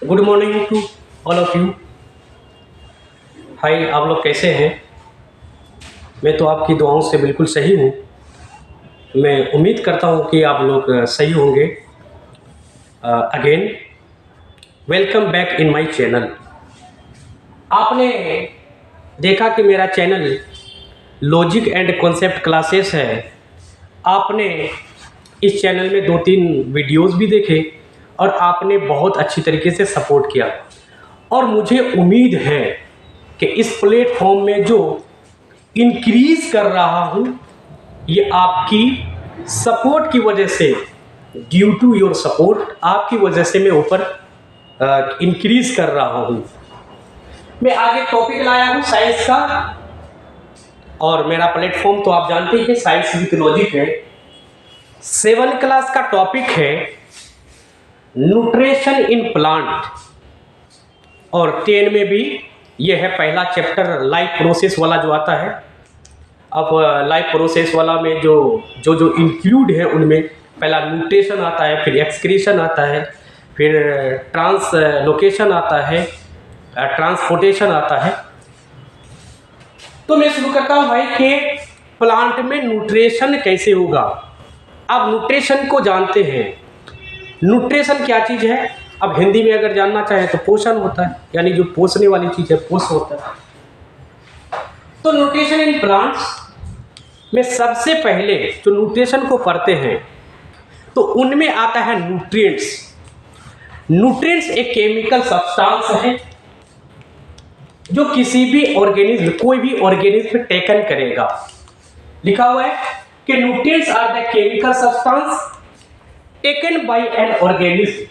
Good morning to all of you. Hi, आप लोग कैसे हैं? मैं तो आपकी दुआओं से बिल्कुल सही हूँ। मैं उम्मीद करता हूँ कि आप लोग सही होंगे। Again welcome back in my channel. आपने देखा कि मेरा channel logic and concept classes है। आपने इस चैनल में 2-3 वीडियोस भी देखे और आपने बहुत अच्छी तरीके से सपोर्ट किया, और मुझे उम्मीद है कि इस प्लेटफॉर्म में जो इंक्रीज कर रहा हूँ ये आपकी सपोर्ट की वजह से, ड्यू टू योर सपोर्ट, आपकी वजह से मैं ऊपर इंक्रीज कर रहा हूँ। मैं आगे टॉपिक लाया हूँ साइंस का, और मेरा प्लेटफॉर्म तो आप जानते हैं साइंस विद लॉजिक है। 7 क्लास का टॉपिक है न्यूट्रिशन इन प्लांट, और 10 में भी ये है पहला चैप्टर लाइफ प्रोसेस वाला जो आता है। अब लाइफ प्रोसेस वाला में जो इंक्लूड है उनमें पहला न्यूट्रिशन आता है, फिर एक्सक्रीशन आता है, फिर ट्रांसलोकेशन आता है, ट्रांसपोर्टेशन आता है। तो मैं शुरू करता हूँ भाई कि प्लांट में न्यूट्रिशन कैसे होगा। आप न्यूट्रिशन को जानते हैं, न्यूट्रिशन क्या चीज़ है। अब हिंदी में अगर जानना चाहें तो पोषण होता है, यानी जो पोषने वाली चीज़ है पोषण होता है। तो न्यूट्रिशन इन प्लांट्स में सबसे पहले जो न्यूट्रिशन को पढ़ते हैं तो उनमें आता है न्यूट्रिएंट्स। न्यूट्रिएंट्स एक केमिकल सब्सटेंस है जो किसी भी ऑर्गेनिज्म, कोई भी ऑर्गेनिज्म टेकन करेगा। लिखा हुआ है कि nutrients are the chemical substance taken by an organism,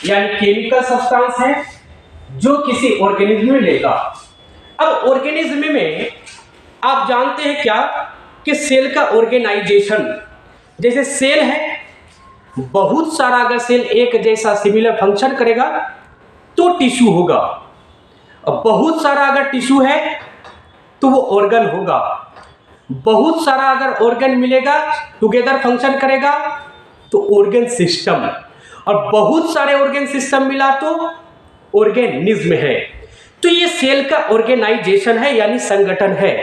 यानी केमिकल सब्सटेंस है जो किसी ऑर्गेनिज्म में लेगा। अब ऑर्गेनिज्म में आप जानते हैं क्या कि सेल का ऑर्गेनाइजेशन, जैसे सेल है, बहुत सारा अगर सेल एक जैसा सिमिलर फंक्शन करेगा तो टिश्यू होगा। अब बहुत सारा अगर टिश्यू है तो वो ऑर्गन होगा। बहुत सारा अगर ऑर्गन मिलेगा, टुगेदर फंक्शन करेगा तो ऑर्गन सिस्टम, और बहुत सारे ऑर्गन सिस्टम मिला तो ऑर्गेनिज्म है। तो ये सेल का ऑर्गेनाइजेशन है, यानी संगठन है।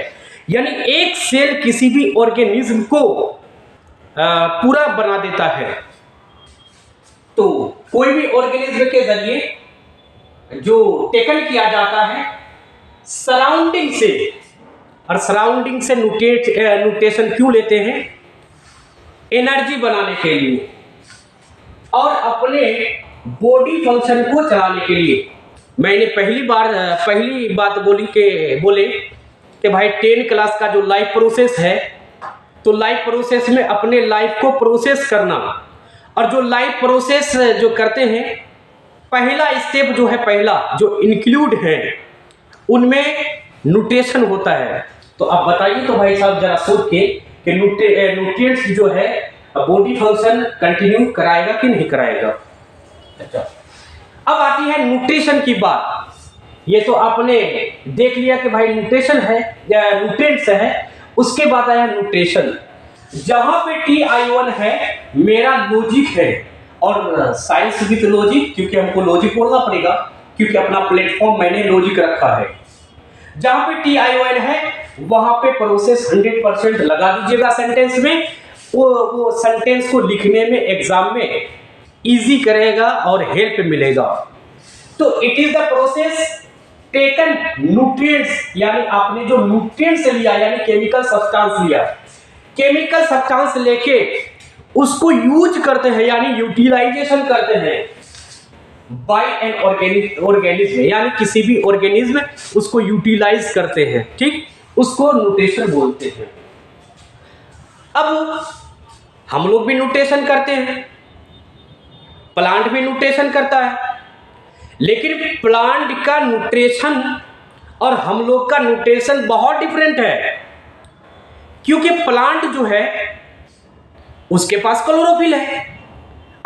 यानी एक सेल किसी भी ऑर्गेनिज्म को पूरा बना देता है। तो कोई भी ऑर्गेनिज्म के जरिए जो टेकन किया जाता है सराउंडिंग से, और सराउंडिंग से न्यूट्रिशन क्यों लेते हैं? एनर्जी बनाने के लिए और अपने बॉडी फंक्शन को चलाने के लिए। मैंने पहली बात बोले कि भाई 10 क्लास का जो लाइफ प्रोसेस है, तो लाइफ प्रोसेस में अपने लाइफ को प्रोसेस करना, और जो लाइफ प्रोसेस जो करते हैं पहला स्टेप जो है, पहला जो इंक्लूड है उनमें न्यूट्रिशन होता है। तो आप बताइए तो भाई साहब जरा सोच के कि न्यूट्रिएंट्स जो है बॉडी फंक्शन कंटिन्यू कराएगा कि नहीं कराएगा। अच्छा, अब आती है न्यूट्रिशन की बात। ये तो आपने देख लिया कि भाई न्यूट्रिशन है या न्यूट्रिएंट्स है, उसके बाद आया न्यूट्रिशन। जहां पे TI1 है मेरा लॉजिक है, और साइंस विद लॉजिक, क्योंकि हमको लॉजिक बोलना पड़ेगा क्योंकि अपना प्लेटफॉर्म मैंने लॉजिक रखा है। जहां पे TI1 है वहां पे प्रोसेस 100% लगा दीजिएगा सेंटेंस में। वो सेंटेंस को लिखने में एग्जाम में इजी करेगा और हेल्प मिलेगा। तो it is the process taken nutrients, यानी आपने जो न्यूट्रिएंट्स लिया यानी केमिकल सब्सटेंस लिया, केमिकल सब्सटेंस लेके उसको यूज करते हैं यानी यूटिलाइजेशन करते हैं बाय एन ऑर्गेनिज्म, यानी किसी भी ऑर्गेनिज्म उसको यूटिलाइज करते हैं। ठीक, उसको न्यूट्रिशन बोलते हैं। अब हम लोग भी न्यूट्रिशन करते हैं, प्लांट भी न्यूट्रिशन करता है, लेकिन प्लांट का न्यूट्रिशन और हम लोग का न्यूट्रिशन बहुत डिफरेंट है। क्योंकि प्लांट जो है उसके पास क्लोरोफिल है।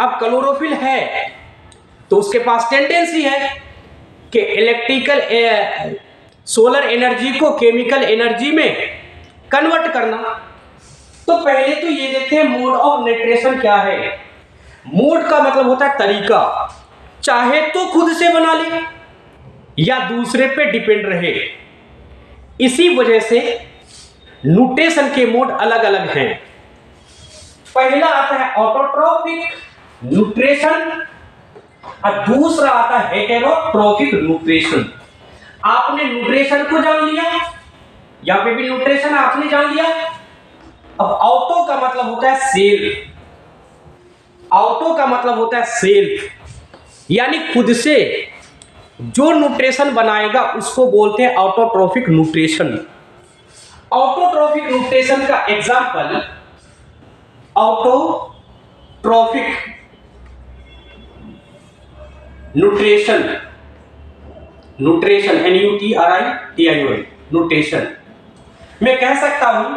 अब क्लोरोफिल है तो उसके पास टेंडेंसी है कि इलेक्ट्रिकल सोलर एनर्जी को केमिकल एनर्जी में कन्वर्ट करना। तो पहले तो ये देखते हैं मोड ऑफ न्यूट्रिशन क्या है। मोड का मतलब होता है तरीका, चाहे तो खुद से बना ले या दूसरे पे डिपेंड रहे। इसी वजह से न्यूट्रिशन के मोड अलग अलग हैं। पहला आता है ऑटोट्रॉफिक न्यूट्रिशन और दूसरा आता है हेटेरोट्रॉफिक न्यूट्रिशन। आपने न्यूट्रिशन को जान लिया, यहाँ पे भी न्यूट्रिशन आपने जान लिया। अब ऑटो का मतलब होता है सेल्फ, ऑटो का मतलब होता है सेल्फ, यानी खुद से जो न्यूट्रिशन बनाएगा उसको बोलते हैं ऑटोट्रॉफिक न्यूट्रिशन। ऑटोट्रॉफिक न्यूट्रिशन का example autotrophic nutrition, nutrition NUTRITION nutrition मैं कह सकता हूं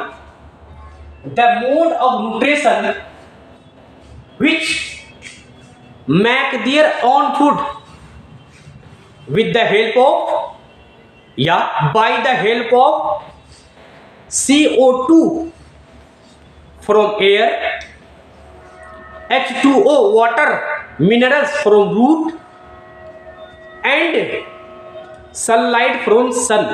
the mode of nutrition which make their own food with the help of या by the help of CO2 from air, H2O water, minerals from root and sunlight from sun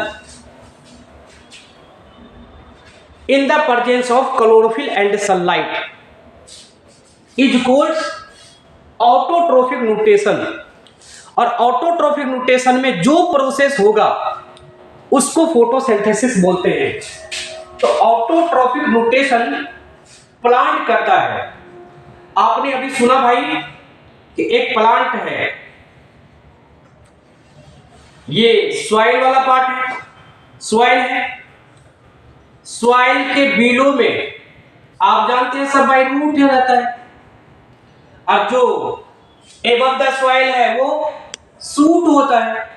in the presence of chlorophyll and sunlight is called autotrophic nutrition. और autotrophic nutrition में जो process होगा उसको photosynthesis बोलते हैं। तो autotrophic nutrition plant करता है। आपने अभी सुना भाई कि एक प्लांट है, ये सॉइल वाला पार्ट है, सॉइल है, सॉइल के बीलों में आप जानते हैं सब भाई रूट रहता है, और जो एबव द सॉइल है वो सूट होता है,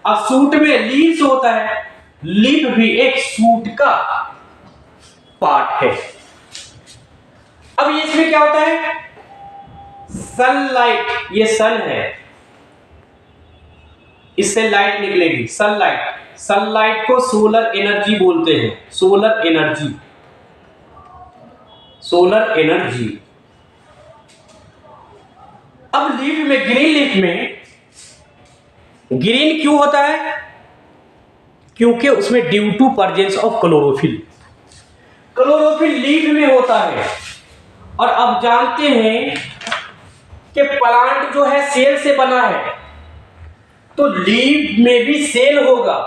और सूट में लीव्स होता है, लीफ भी एक सूट का पार्ट है। अब इसमें क्या होता है, सनलाइट, ये सन है, इससे लाइट निकलेगी, सनलाइट, सनलाइट को सोलर एनर्जी बोलते हैं, सोलर एनर्जी, सोलर एनर्जी। अब लीफ में, ग्रीन लीफ में ग्रीन क्यों होता है, क्योंकि उसमें due to presence of chlorophyll, chlorophyll leaf में होता है। और अब जानते हैं कि प्लांट जो है सेल से बना है, तो लीफ में भी सेल होगा,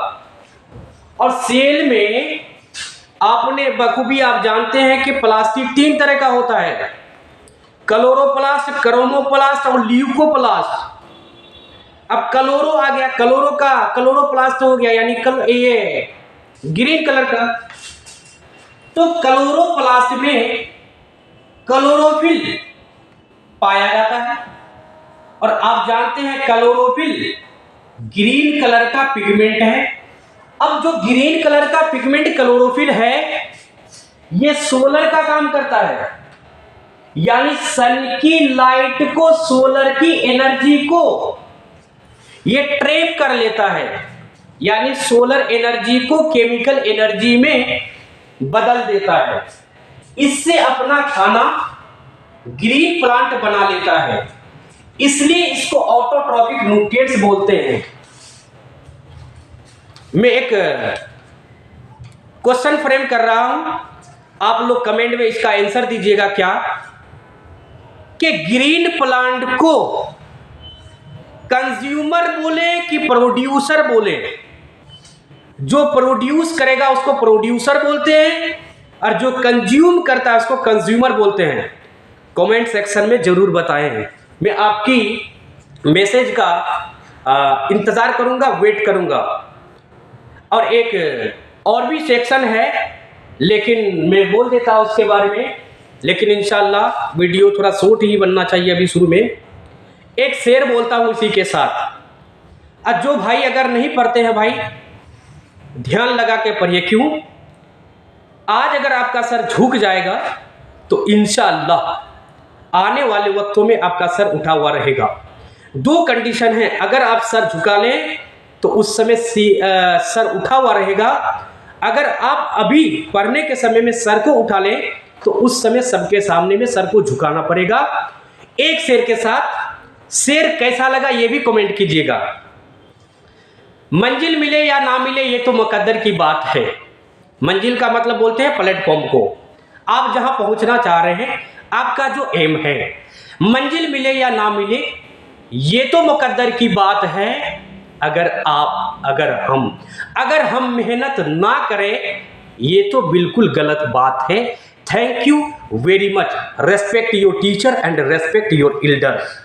और सेल में आपने बखूबी आप जानते हैं कि प्लास्टिक 3 तरह का होता है, क्लोरोप्लास्ट, क्रोमोप्लास्ट और ल्यूकोप्लास्ट। अब क्लोरो आ गया, क्लोरो का क्लोरोप्लास्ट हो गया, यानी ये ग्रीन कलर का। तो क्लोरोप्लास्ट में क्लोरोफिल पाया जाता है, और आप जानते हैं क्लोरोफिल ग्रीन कलर का पिगमेंट है। अब जो ग्रीन कलर का पिगमेंट क्लोरोफिल है, ये सोलर का काम करता है, यानी सन की लाइट को, सोलर की एनर्जी को ये ट्रैप कर लेता है, यानी सोलर एनर्जी को केमिकल एनर्जी में बदल देता है। इससे अपना खाना ग्रीन प्लांट बना लेता है, इसलिए इसको ऑटोट्रॉफिक न्यूट्रिएंट्स बोलते हैं। मैं एक क्वेश्चन फ्रेम कर रहा हूं, आप लोग कमेंट में इसका आंसर दीजिएगा क्या, कि ग्रीन प्लांट को कंज्यूमर बोले कि प्रोड्यूसर बोले। जो प्रोड्यूस करेगा उसको प्रोड्यूसर बोलते हैं, और जो कंज्यूम करता है उसको कंज्यूमर बोलते हैं। कमेंट सेक्शन में जरूर बताएं, मैं आपकी मैसेज का इंतजार करूंगा, वेट करूंगा। और एक और भी सेक्शन है, लेकिन मैं बोल देता हूं उसके बारे में, लेकिन इंशाल्लाह वीडियो थोड़ा शॉर्ट ही बनना चाहिए। अभी शुरू में एक शेर बोलता हूं इसी के साथ। और जो भाई अगर नहीं पढ़ते हैं भाई, ध्यान लगा के पढ़िए। क्यों, आज अगर आपका सर झुक जाएगा तो इंशाल्लाह आने वाले वक्तों में आपका सर उठा हुआ रहेगा। 2 कंडीशन है, अगर आप सर झुका लें तो उस समय सर उठा हुआ रहेगा। अगर आप अभी पढ़ने के समय में सर को उठा लें तो उस समय सबके सामने में सर को झुकाना पड़ेगा। एक शेर के साथ शेर कैसा लगा ये भी कमेंट कीजिएगा। मंजिल मिले या ना मिले ये तो मुकद्दर की बात है। मंजिल का मतलब बोलते हैं प्लेटफॉर्म को। आप जहां पहुंचना चाह रहे हैं, आपका जो एम है, मंजिल मिले या ना मिले ये तो मुकद्दर की बात है। अगर हम मेहनत ना करें ये तो बिल्कुल गलत बात है। Thank you very much. Respect your teacher and respect your elders.